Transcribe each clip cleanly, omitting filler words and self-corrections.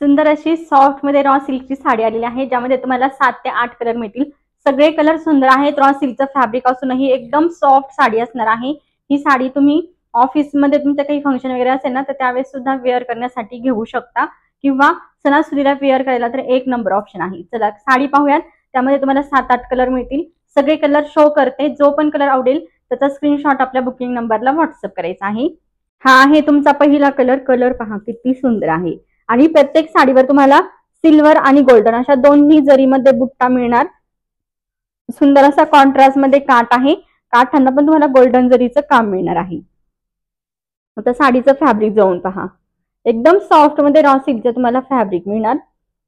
सुंदर अशी सॉफ्ट मध्ये रॉ सिल्कची साडी आलेली आहे, ज्यामध्ये तुम्हाला 7 ते 8 कलर मिळतील। सगळे कलर सुंदर आहेत। रॉ सिल्कचं फॅब्रिक असूनही एकदम सॉफ्ट साडी असणार आहे। ही साडी तुम्ही ऑफिसमध्ये तुमचं काही फंक्शन वगैरे असेल ना, तर त्यावेळेस सुद्धा वेअर करण्यासाठी घेऊ शकता किंवा सणासुदीला वेअर करायला तर एक नंबर ऑप्शन आहे। चला साडी पाहूयात। त्यामध्ये तुम्हाला 7-8 कलर मिळतील। सगळे कलर शो करते। जो पण कलर आवडेल त्याचा स्क्रीनशॉट आपल्या बुकिंग नंबरला व्हॉट्सअप करायचा आहे। हा आहे तुमचा पहिला कलर। कलर पहा किती सुंदर आहे आणि प्रत्येक साडीवर तुम्हाला सिल्वर आणि गोल्डन अशा दोन्ही जरीमध्ये बुट्टा मिळणार। सुंदर असा कॉन्ट्रास्ट मध्ये काठ आहे। काठांना पण तुम्हाला गोल्डन जरीचं काम मिळणार आहे। आता साडीचं फॅब्रिक जाऊन पहा। एकदम सॉफ्ट मध्ये रॉ सिल्कचं तुम्हाला फॅब्रिक मिळणार।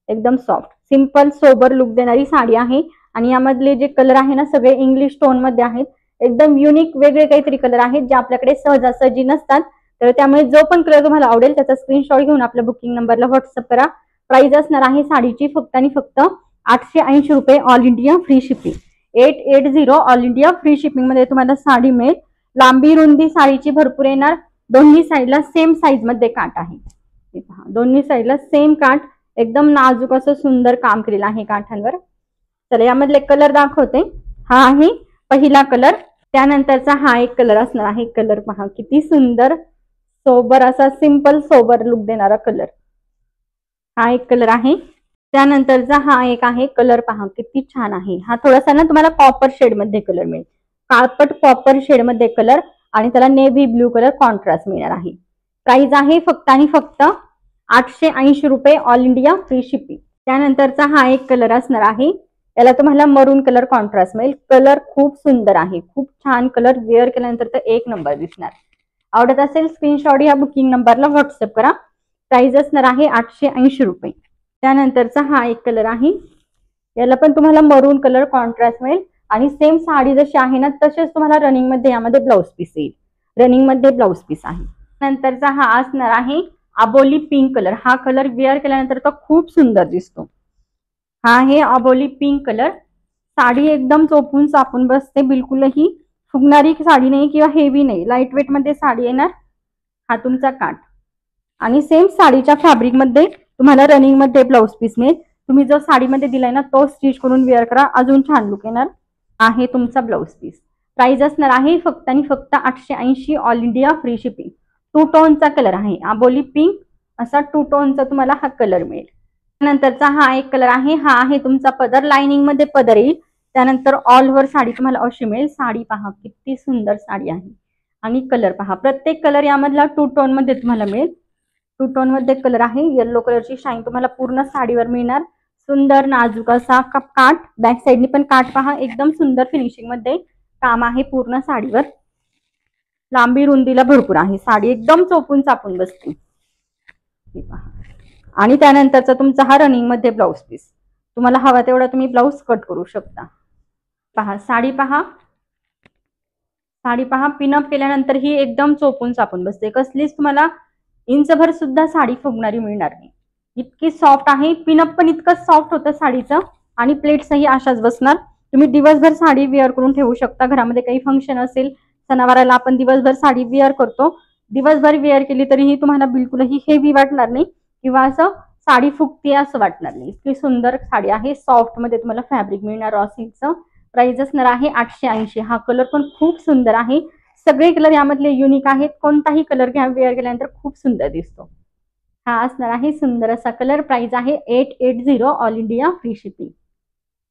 एकदम सॉफ्ट सिंपल सोबर लुक देणारी साडी आहे आणि यामधले जे कलर आहे ना सगळे इंग्लिश टोन मध्ये आहेत। एकदम युनिक वेगळे काहीतरी कलर आहेत जे आपल्याकडे सहजासहजी नसतात। तर त्यामुळे जो पण कलर तुम्हाला आवडेल त्याचा स्क्रीनशॉट घेऊन आपल्या बुकिंग नंबरला व्हॉट्सअप करा। प्राइस असणार आहे साडीची फक्त आणि फक्त 880 रुपये all India free shipping. 880 all India free shipping मध्ये तुम्हाला साडी मिळेल। लांबी रुंदी साडीची भरपूर येणार। दोन्ही साईडला सेम साईज मध्ये काठ आहे। हे पहा दोन्ही साईडला सेम काठ। एकदम नाजूक असं सुंदर काम केलेलं आहे काठांवर। चला यामधले कलर दाखवते। हा आहे पहिला कलर। त्यानंतरचा हा एक कलर असणार आहे। कलर पहा किती सुंदर सोबर असा सिंपल सोबर लुक देणारा कलर। हा एक कलर आहे। त्यानंतरचा हा एक आहे। कलर पहा किती छान आहे। हा थोडासा ना तुम्हाला कॉपर शेड मध्ये कलर मिळेल। काळपट कॉपर शेड मध्ये कलर आणि त्याला नेव्ही ब्लू कलर कॉन्ट्रास्ट मिळणार आहे। प्राइस आहे फक्त आणि फक्त 880 रुपये ऑल इंडिया फ्री शिपिंग। त्यानंतरचा हा एक कलर असणार आहे। याला तुम्हाला मरून कलर कॉन्ट्रास्ट मिळेल। कलर खूप सुंदर आहे। खूप छान कलर। वेअर केल्यानंतर तर एक नंबर दिसणार। आवडत असेल स्क्रीनशॉट या बुकिंग नंबरला व्हॉट्सअप करा। प्राइस असणार आहे 880 रुपये। त्यानंतरचा हा एक कलर आहे। याला पण तुम्हाला मरून कलर कॉन्ट्रास्ट मिळेल आणि सेम साडी जशी आहे ना तसेच तुम्हाला रनिंग मध्ये यामध्ये ब्लाउज पीस येईल। रनिंग मध्ये ब्लाउज पीस आहे। नंतरचा हा असणार आहे अबोली पिंक कलर। हा कलर वेअर केल्यानंतर तर खूप सुंदर दिसतो। हा आहे अबोली पिंक कलर। साडी एकदम चोपून चापून बसते। बिलकुलही फुगणारी साडी नाही किंवा हेवी नाही। लाईट वेट मध्ये साडी येणार। हा तुमचा काठ आणि सेम साडीच्या फॅब्रिक मध्ये तुम्हाला रनिंग मध्ये ब्लाउज पीस मिळेल। तुम्ही जो साडीमध्ये दिलाय ना तो स्टिच करून वेअर करा। अजून छान लुक येणार। आहे तुमचा ब्लाउज पीस। प्राइस असणार आहे फक्त आणि फक्त 880 ऑल इंडिया फ्री शिपिंग। 2 टोनचा कलर आहे। अबोली पिंक असा 2 टोनचा तुम्हाला हा कलर मिळेल। त्यानंतरचा हा एक कलर आहे। हा आहे तुमचा पदर। लाइनिंग मध्ये पदर येईल। त्यानंतर ऑल ओव्हर साडी तुम्हाला अशी मिळेल। साडी पहा किती सुंदर साडी आहे आणि कलर पहा प्रत्येक कलर यामधला 2 टोन मध्ये तुम्हाला मिळेल। 2 टोन मध्ये कलर आहे। येलो कलरची शाईन तुम्हाला पूर्ण साडीवर मिळणार। सुंदर नाजूक असा काठ। बॅक साइडनी पण काठ पहा एकदम सुंदर फिनिशिंग मध्ये काम आहे पूर्ण साडीवर। लांबी रुंदीला भरपूर आहे। साडी एकदम चोपून चापून बसते। हे पहा आणि त्यानंतरचा तुमचा हा रनिंग मध्ये ब्लाउज पीस। तुम्हाला हवा तेवढा तुम्ही ब्लाउज कट करू शकता। पहा साडी पहा। साडी पहा पिनअप केल्यानंतर ही एकदम चोपून चापून बसते। कसलीच तुम्हाला इंचभर सुद्धा साडी फुगणारी मिळणार नाही। इतकी सॉफ्ट आहे। पिनअप पण इतकं सॉफ्ट होतं साडीचं आणि प्लेट्सही अशाच बसणार। तुम्ही दिवसभर साडी वेअर करून ठेवू शकता। घरामध्ये काही फंक्शन असेल सणावाराला आपण दिवसभर साडी वेअर करतो। दिवसभर वेअर केली तरीही तुम्हाला बिलकुलही हेवी वाटणार नाही किंवा असं साडी फुगते असं वाटणार नाही। इतकी सुंदर साडी आहे। सॉफ्ट मध्ये तुम्हाला फॅब्रिक मिळणार रॉ सिल्कचं। प्राइस असणार आहे 880। हा कलर पण खूप सुंदर आहे। सगळे कलर यामधले युनिक आहेत। कोणताही कलर घ्या वेअर केल्यानंतर खूप सुंदर दिसतो। हा असणार आहे सुंदर असा कलर। प्राइस आहे 880 ऑल इंडिया फ्री शिपिंग।